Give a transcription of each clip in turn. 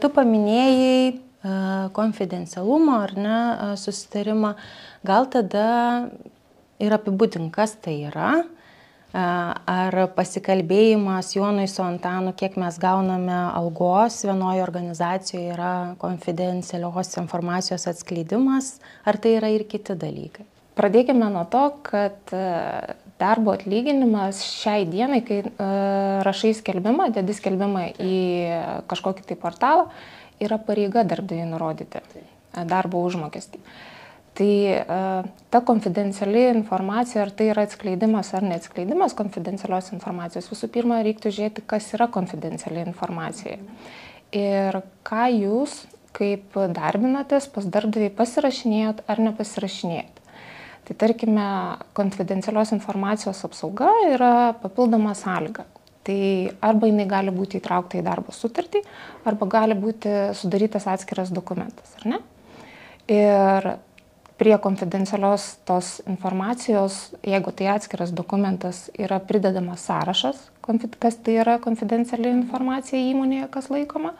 Tu paminėjai konfidencialumo ar ne susitarimą, gal tada ir apibūdink, kas tai yra, ar pasikalbėjimas Jonui su Antanu, kiek mes gauname algos vienoje organizacijoje yra konfidencialios informacijos atskleidimas, ar tai yra ir kiti dalykai? Pradėkime nuo to, kad darbo atlyginimas šiai dienai, kai rašai skelbimą, dedi skelbimą į kažkokį tai portalą, yra pareiga darbdaviui nurodyti darbo užmokestį. Tai ta konfidenciali informacija, ar tai yra atskleidimas ar neatskleidimas konfidencialios informacijos, visų pirma, reiktų žiūrėti, kas yra konfidenciali informacija. Ir ką jūs, kaip darbinatės, pas darbdavį pasirašinėjot ar nepasirašinėjot. Tai tarkime, konfidencialios informacijos apsauga yra papildoma sąlyga. Tai arba jinai gali būti įtraukta į darbo sutartį, arba gali būti sudarytas atskiras dokumentas, ar ne? Ir prie konfidencialios tos informacijos, jeigu tai atskiras dokumentas, yra pridedamas sąrašas, kas tai yra konfidenciali informacija įmonėje, kas laikoma,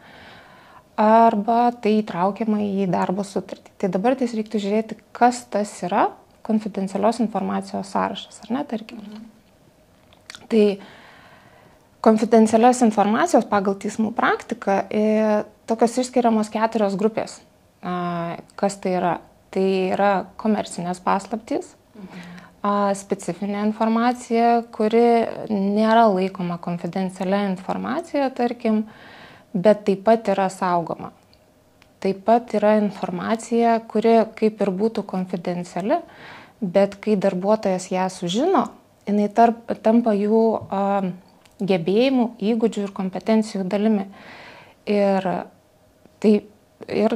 arba tai įtraukiama į darbo sutartį. Tai dabar tai reiktų žiūrėti, kas tas yra konfidencialios informacijos sąrašas, ar ne, tarkim. Tai konfidencialios informacijos pagal teismų praktiką tokios išskiriamos 4 grupės. Kas tai yra? Tai yra komercinės paslaptys, specifinė informacija, kuri nėra laikoma konfidencialia informacija, tarkim, bet taip pat yra saugoma. Taip pat yra informacija, kuri kaip ir būtų konfidenciali, bet kai darbuotojas ją sužino, jinai tampa jų gebėjimų, įgūdžių ir kompetencijų dalimi. Ir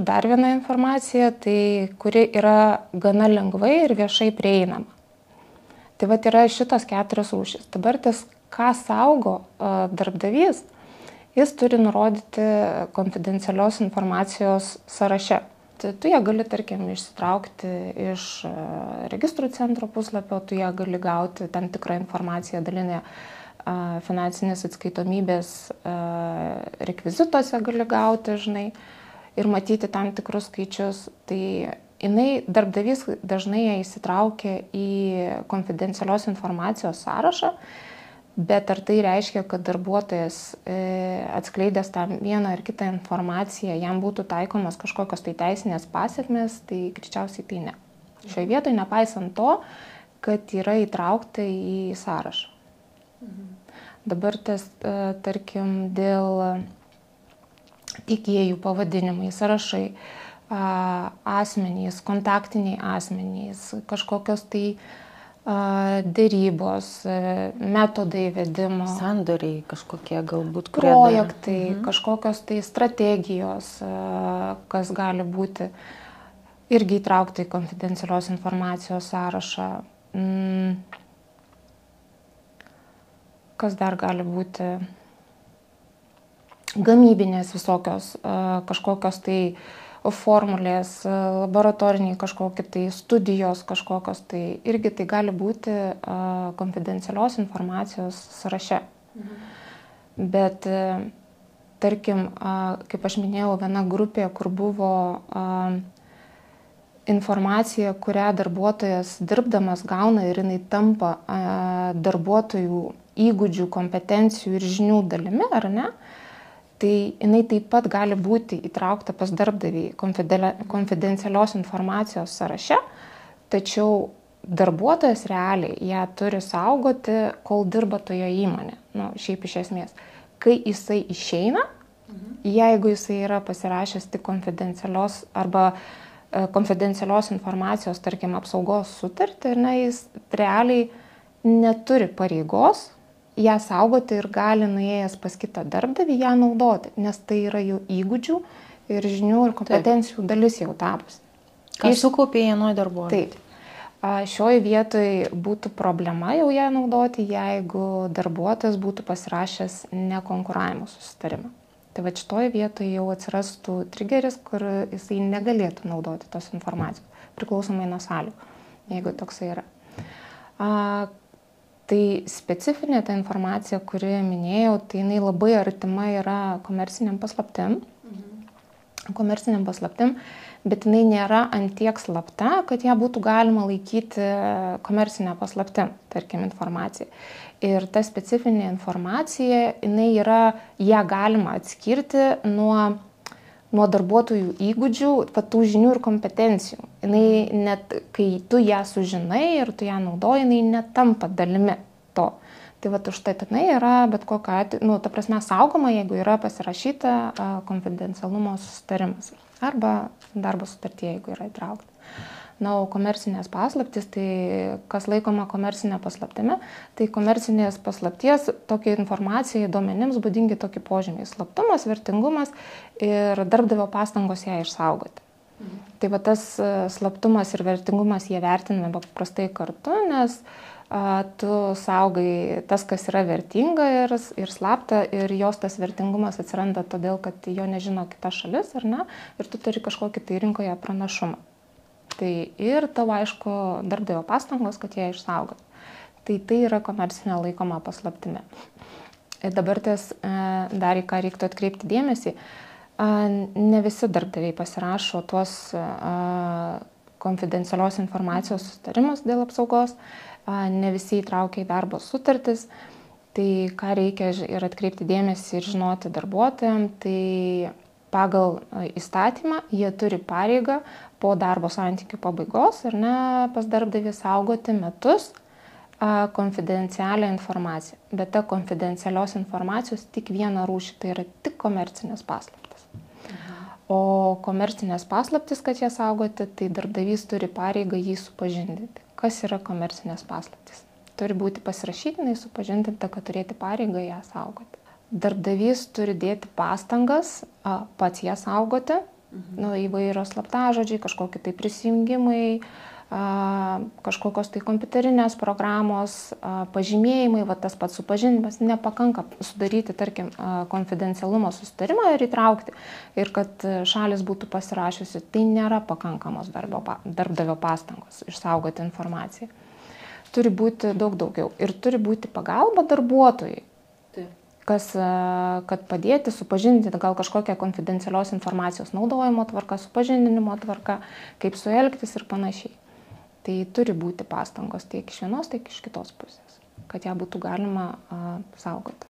dar viena informacija, tai kuri yra gana lengvai ir viešai prieinama. Tai vat yra šitos 4 rūšys. Dabar tas, ką saugo darbdavys, jis turi nurodyti konfidencialios informacijos sąraše. Tu ją gali, tarkim, išsitraukti iš registrų centro puslapio, tu ją gali gauti tam tikrą informaciją dalinę finansinės atskaitomybės rekvizituose gali gauti, žinai, ir matyti tam tikrus skaičius. Tai darbdavys dažnai ją įsitraukia į konfidencialios informacijos sąrašą, bet ar tai reiškia, kad darbuotojas atskleidęs tam vieną ar kitą informaciją, jam būtų taikomas kažkokios tai teisinės pasekmės, tai greičiausiai tai ne. Šioje vietoje nepaisant to, kad yra įtraukta į sąrašą. Dabar tarkim, dėl tiekėjų pavadinimai, sąrašai, asmenys, kontaktiniai asmenys, kažkokios tai dėrybos, metodai vedimo, sandoriai kažkokie galbūt, projektai, kažkokios tai strategijos, kas gali būti irgi įtraukta į konfidencialios informacijos sąrašą. Kas dar gali būti? Gamybinės visokios, kažkokios tai formulės, laboratoriniai kažkokie tai studijos kažkokios, tai irgi tai gali būti konfidencialios informacijos sąraše. Bet, tarkim, kaip aš minėjau, viena grupė, kur buvo informacija, kurią darbuotojas dirbdamas gauna ir jinai tampa darbuotojų įgūdžių, kompetencijų ir žinių dalimi, ar ne? Tai jinai taip pat gali būti įtraukta pas darbdavį konfidencialios informacijos sąraše, tačiau darbuotojas realiai ją turi saugoti, kol dirba toje įmonė. Šiaip iš esmės. Kai jisai išeina, jeigu jisai yra pasirašęs tik konfidencialios arba konfidencialios informacijos, tarkim, apsaugos sutartį, jis realiai neturi pareigos ją saugoti ir gali nuėjęs pas kitą darbdavį ją naudoti, nes tai yra jų įgūdžių ir žinių ir kompetencijų dalis jau tapusi. Ką sukaupė vienoj darbuotojai? Taip. Šioje vietoje būtų problema jau ją naudoti, jeigu darbuotojas būtų pasirašęs nekonkuravimo susitarimą. Tai va šitoje vietoje jau atsirastų trigeris, kur jisai negalėtų naudoti tos informacijos, priklausomai nuo sąlygų, jeigu toksai yra. Tai specifinė ta informacija, kuri minėjau, tai jinai labai artima yra komerciniam paslaptim. komerciniam paslaptim, bet jinai nėra antiek slapta, kad ją būtų galima laikyti komercinę paslaptim, tarkim, informaciją. Ir ta specifinė informacija, jinai yra, ją galima atskirti nuo darbuotojų įgūdžių, tų žinių ir kompetencijų. Jinai net, kai tu ją sužinai ir tu ją naudoji, jinai netampa dalimi to. Tai va už tai jinai yra bet kokiu atveju, ta prasme, saugoma, jeigu yra pasirašyta konfidencialumo susitarimas arba darbo sutartyje, jeigu yra įtraukta. O komercinės paslaptys, tai kas laikoma komercinė paslaptimi, tai komercinės paslapties tokia informacija duomenims būdingi tokie požymiai: slaptumas, vertingumas ir darbdavio pastangos ją išsaugoti. Tai va tas slaptumas ir vertingumas jie vertinami paprastai kartu, nes tu saugai tas, kas yra vertinga ir slapta, ir jos tas vertingumas atsiranda todėl, kad jo nežino kita šalis, ar ne, ir tu turi kažkokį tai rinkoje pranašumą. Tai ir tavo, aišku, darbdavio pastangos, kad ją išsaugot. Tai yra komercinė laikoma paslaptimi. Ir dabar dar į ką reiktų atkreipti dėmesį, ne visi darbdaviai pasirašo tuos konfidencialios informacijos susitarimus dėl apsaugos, ne visi įtraukia į darbo sutartis. Tai ką reikia ir atkreipti dėmesį ir žinoti darbuotojams, tai pagal įstatymą jie turi pareigą po darbo santykių pabaigos, ar ne, pas darbdavį saugoti metus konfidencialią informaciją. Bet ta konfidencialios informacijos tik viena rūšį, tai yra tik komercinės paslaptys. O komercinės paslaptys, kad ją saugoti, tai darbdavys turi pareigą jį supažindinti. Kas yra komercinės paslaptys? Turi būti pasirašytinai supažindinta, kad turėti pareigą ją saugoti. Darbdavys turi dėti pastangas pats ją saugoti, įvairios slaptažodžiai, kažkokie tai prisijungimai, kažkokios tai kompiuterinės programos, pažymėjimai, tas pats supažindinimas. Nepakanka sudaryti, tarkim, konfidencialumo susitarimą ir įtraukti, ir kad šalis būtų pasirašiusi. Tai nėra pakankamos darbdavio pastangos išsaugoti informaciją. Turi būti daug daugiau ir turi būti pagalba darbuotojai, kad padėti supažindinti gal kažkokią konfidencialios informacijos naudojimo tvarką, supažindinimo tvarką, kaip su elgtis ir panašiai. Tai turi būti pastangos tiek iš vienos, tiek iš kitos pusės, kad ją būtų galima saugoti.